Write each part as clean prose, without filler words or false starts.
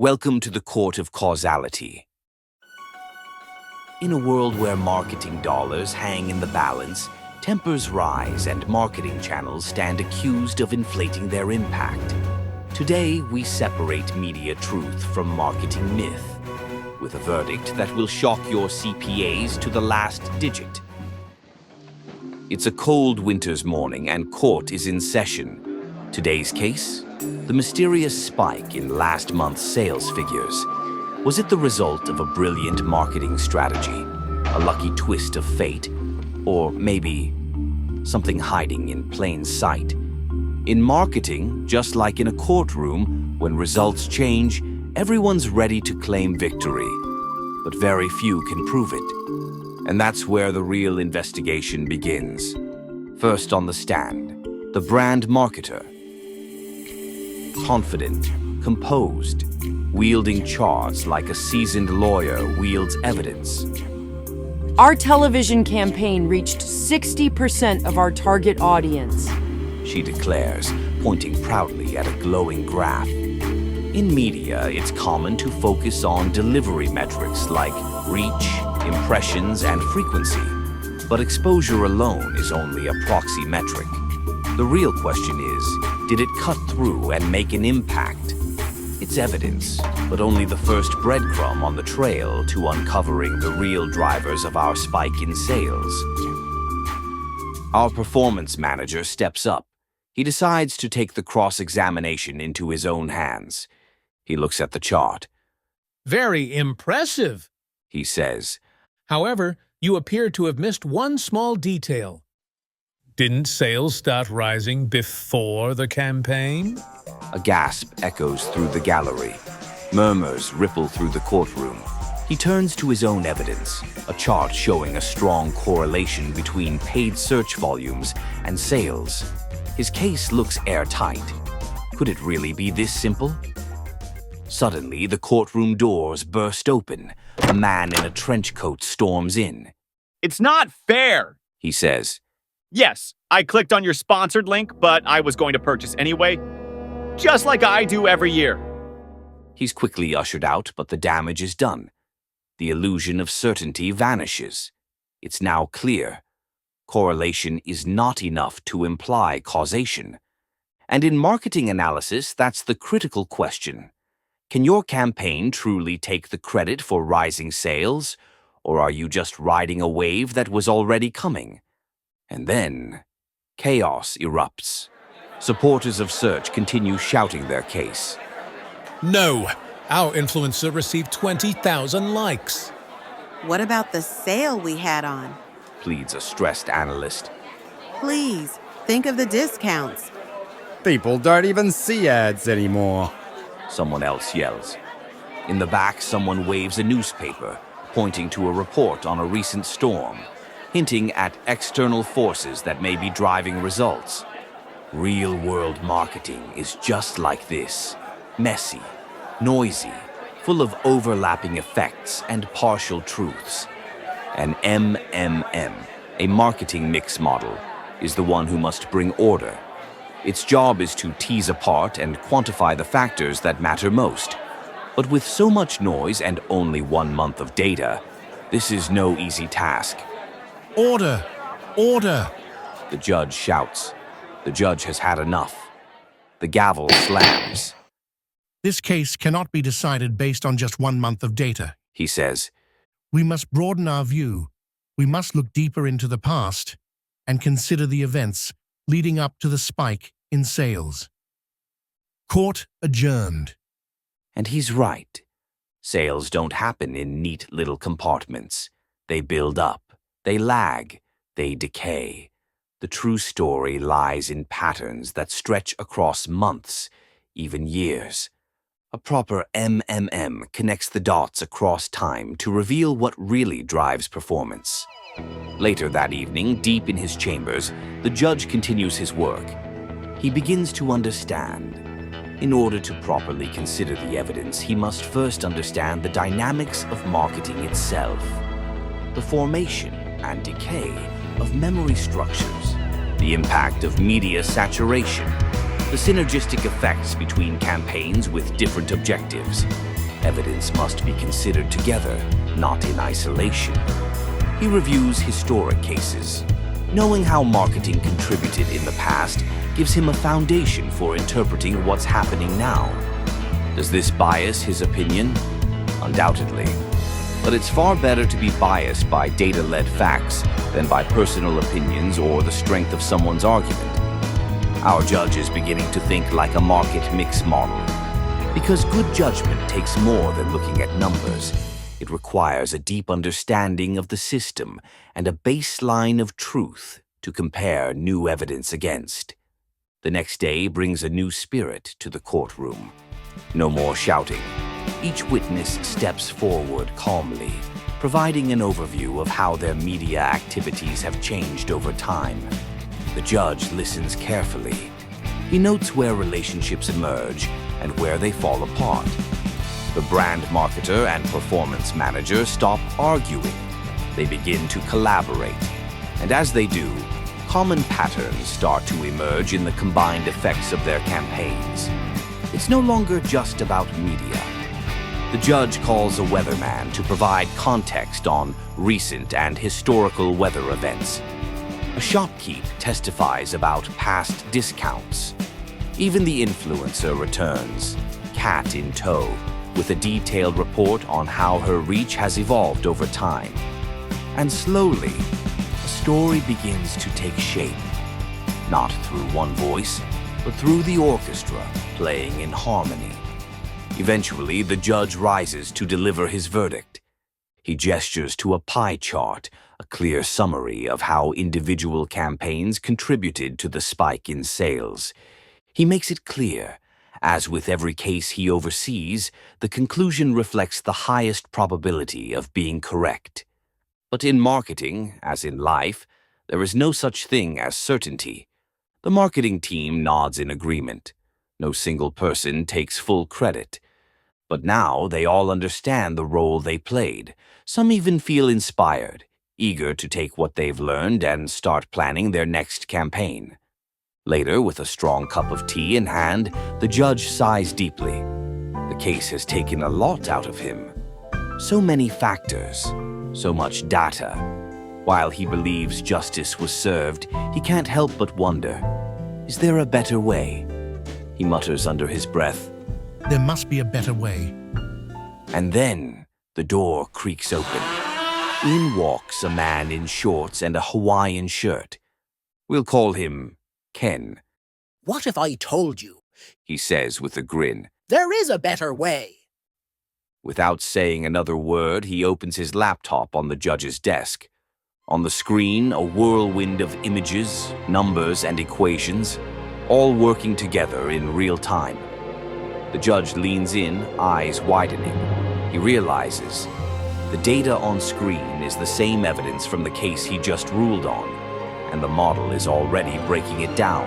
Welcome to the Court of Causality. In a world where marketing dollars hang in the balance, tempers rise and marketing channels stand accused of inflating their impact. Today, we separate media truth from marketing myth, with a verdict that will shock your CPAs to the last digit. It's a cold winter's morning and court is in session. Today's case? The mysterious spike in last month's sales figures. Was it the result of a brilliant marketing strategy, a lucky twist of fate, or maybe something hiding in plain sight? In marketing, just like in a courtroom, when results change, everyone's ready to claim victory, but very few can prove it. And that's where the real investigation begins. First on the stand, the brand marketer. Confident, composed, wielding charts like a seasoned lawyer wields evidence. Our television campaign reached 60% of our target audience, She declares, pointing proudly at a glowing graph. In media, it's common to focus on delivery metrics like reach, impressions, and frequency. But exposure alone is only a proxy metric. The real question is, did it cut through and make an impact? It's evidence, but only the first breadcrumb on the trail to uncovering the real drivers of our spike in sales. Our performance manager steps up. He decides to take the cross-examination into his own hands. He looks at the chart. Very impressive, He says, However, you appear to have missed one small detail. Didn't sales start rising before the campaign? A gasp echoes through the gallery. Murmurs ripple through the courtroom. He turns to his own evidence, a chart showing a strong correlation between paid search volumes and sales. His case looks airtight. Could it really be this simple? Suddenly, the courtroom doors burst open. A man in a trench coat storms in. It's not fair. He says, Yes, I clicked on your sponsored link, but I was going to purchase anyway, just like I do every year. He's quickly ushered out, but the damage is done. The illusion of certainty vanishes. It's now clear. Correlation is not enough to imply causation. And in marketing analysis, that's the critical question. Can your campaign truly take the credit for rising sales, or are you just riding a wave that was already coming? And then, chaos erupts. Supporters of Search continue shouting their case. No, our influencer received 20,000 likes. What about the sale we had on? Pleads a stressed analyst. Please, think of the discounts. People don't even see ads anymore. Someone else yells. In the back, someone waves a newspaper, pointing to a report on a recent storm, hinting at external forces that may be driving results. Real-world marketing is just like this. Messy, noisy, full of overlapping effects and partial truths. An MMM, a marketing mix model, is the one who must bring order. Its job is to tease apart and quantify the factors that matter most. But with so much noise and only 1 month of data, this is no easy task. Order! Order! The judge shouts. The judge has had enough. The gavel slams. This case cannot be decided based on just 1 month of data. He says, We must broaden our view. We must look deeper into the past and consider the events leading up to the spike in sales. Court adjourned. and he's right. Sales don't happen in neat little compartments. They build up, they lag, they decay. The true story lies in patterns that stretch across months, even years. A proper MMM connects the dots across time to reveal what really drives performance. Later that evening, deep in his chambers, the judge continues his work. He begins to understand. In order to properly consider the evidence, he must first understand the dynamics of marketing itself, the formation and decay of memory structures, the impact of media saturation, the synergistic effects between campaigns with different objectives. Evidence must be considered together, not in isolation. He reviews historic cases. Knowing how marketing contributed in the past gives him a foundation for interpreting what's happening now. Does this bias his opinion? Undoubtedly. But it's far better to be biased by data-led facts than by personal opinions or the strength of someone's argument. Our judge is beginning to think like a market mix model. Because good judgment takes more than looking at numbers. It requires a deep understanding of the system and a baseline of truth to compare new evidence against. The next day brings a new spirit to the courtroom. No more shouting. Each witness steps forward calmly, providing an overview of how their media activities have changed over time. The judge listens carefully. He notes where relationships emerge and where they fall apart. The brand marketer and performance manager stop arguing. They begin to collaborate. And as they do, common patterns start to emerge in the combined effects of their campaigns. It's no longer just about media. The judge calls a weatherman to provide context on recent and historical weather events. A shopkeep testifies about past discounts. Even the influencer returns, cat in tow, with a detailed report on how her reach has evolved over time. And slowly, a story begins to take shape. Not through one voice, but through the orchestra playing in harmony. Eventually, the judge rises to deliver his verdict. He gestures to a pie chart, a clear summary of how individual campaigns contributed to the spike in sales. He makes it clear, as with every case he oversees, the conclusion reflects the highest probability of being correct. But in marketing, as in life, there is no such thing as certainty. The marketing team nods in agreement. No single person takes full credit. But now they all understand the role they played. Some even feel inspired, eager to take what they've learned and start planning their next campaign. Later, with a strong cup of tea in hand, the judge sighs deeply. The case has taken a lot out of him. So many factors, so much data. While he believes justice was served, he can't help but wonder, is there a better way? He mutters under his breath. There must be a better way. And then the door creaks open. In walks a man in shorts and a Hawaiian shirt. We'll call him Ken. What if I told you, He says with a grin. there is a better way? Without saying another word, he opens his laptop on the judge's desk. On the screen, a whirlwind of images, numbers, and equations, all working together in real time. The judge leans in, eyes widening. He realizes the data on screen is the same evidence from the case he just ruled on, and the model is already breaking it down.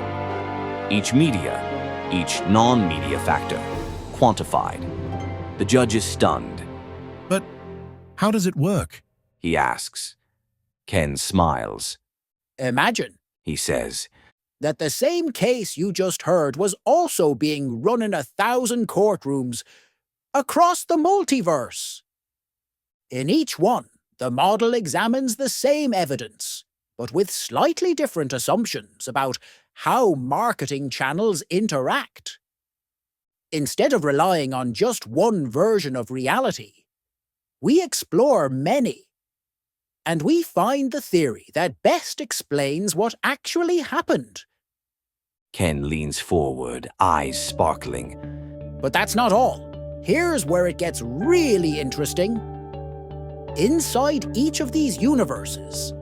Each media, each non-media factor, quantified. The judge is stunned. But how does it work? He asks. Ken smiles. Imagine He says, that the same case you just heard was also being run in 1,000 courtrooms across the multiverse. In each one, the model examines the same evidence, but with slightly different assumptions about how marketing channels interact. Instead of relying on just one version of reality, we explore many, and we find the theory that best explains what actually happened. Ken leans forward, eyes sparkling. But that's not all. Here's where it gets really interesting. Inside each of these universes,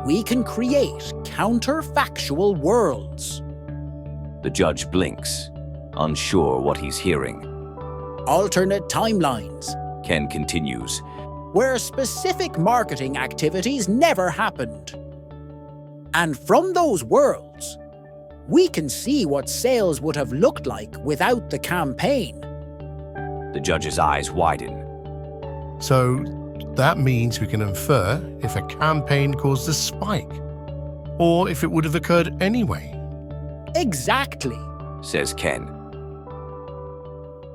we can create counterfactual worlds. The judge blinks, unsure what he's hearing. Alternate timelines, Ken continues. where specific marketing activities never happened. And from those worlds, we can see what sales would have looked like without the campaign. The judge's eyes widen. So that means we can infer if a campaign caused a spike, or if it would have occurred anyway. Exactly. says Ken.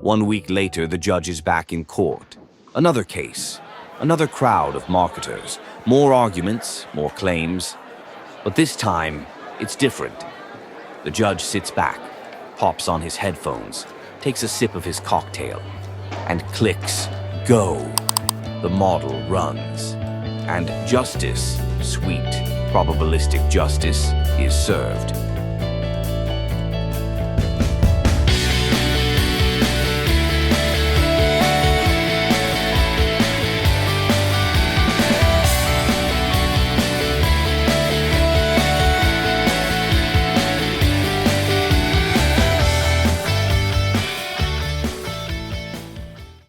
1 week later, the judge is back in court. Another case, another crowd of marketers, more arguments, more claims. But this time, it's different. The judge sits back, pops on his headphones, takes a sip of his cocktail, and clicks go. The model runs. And justice, sweet, probabilistic justice, is served.